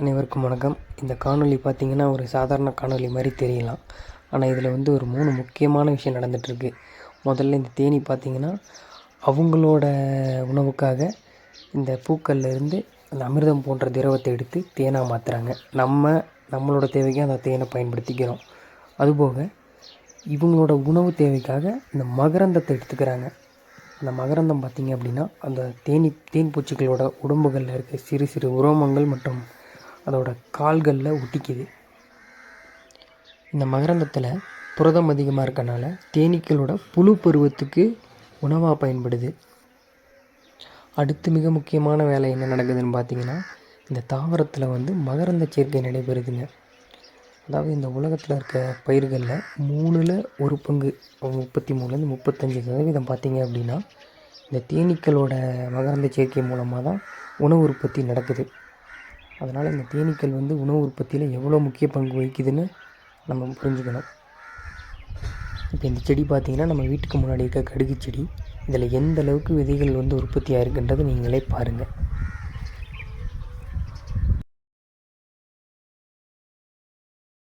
அனைவருக்கும் வணக்கம். இந்த காணொளி பார்த்திங்கன்னா ஒரு சாதாரண காணொளி மாதிரி தெரியலாம். ஆனால் இதில் வந்து ஒரு 3 முக்கியமான விஷயம் நடந்துகிட்ருக்கு. முதல்ல இந்த தேனீ பார்த்திங்கன்னா அவங்களோட உணவுக்காக இந்த பூக்கள்லேருந்து அந்த அமிர்தம் போன்ற திரவத்தை எடுத்து தேனாக மாற்றுறாங்க. நம்மளோட தேவைக்கு அந்த தேனை பயன்படுத்திக்கிறோம். அதுபோக இவங்களோட உணவு தேவைக்காக இந்த மகரந்தத்தை எடுத்துக்கிறாங்க. அந்த மகரந்தம் பார்த்திங்க அப்படின்னா அந்த தேன் பூச்சிகளோட உடம்புகளில் இருக்க சிறு சிறு உரோமங்கள் மற்றும் அதோட கால்களில் ஒட்டிக்குது. இந்த மகரந்தத்தில் புரதம் அதிகமாக இருக்கனால தேனீக்களோட புழு பருவத்துக்கு உணவாக பயன்படுது. அடுத்து மிக முக்கியமான வேலை என்ன நடக்குதுன்னு பார்த்திங்கன்னா, இந்த தாவரத்தில் வந்து மகரந்த சேர்க்கை நடைபெறுதுங்க. அதாவது இந்த உலகத்தில் இருக்க பயிர்களில் 3ல் 1 பங்கு 33லேருந்து 35% பார்த்திங்க அப்படின்னா இந்த தேனீக்களோட மகரந்த சேர்க்கை மூலமாக தான் உணவு உற்பத்தி நடக்குது. அதனால் இந்த தேனீக்கள் வந்து உணவு உற்பத்தியில் எவ்வளோ முக்கிய பங்கு வகிக்குதுன்னு நம்ம புரிஞ்சுக்கணும். இப்போ இந்த செடி பார்த்திங்கன்னா நம்ம வீட்டுக்கு முன்னாடி இருக்க கடுகு செடி. இதில் எந்த அளவுக்கு விதைகள் வந்து உற்பத்தி ஆகிருக்குன்றது நீங்களே பாருங்கள்.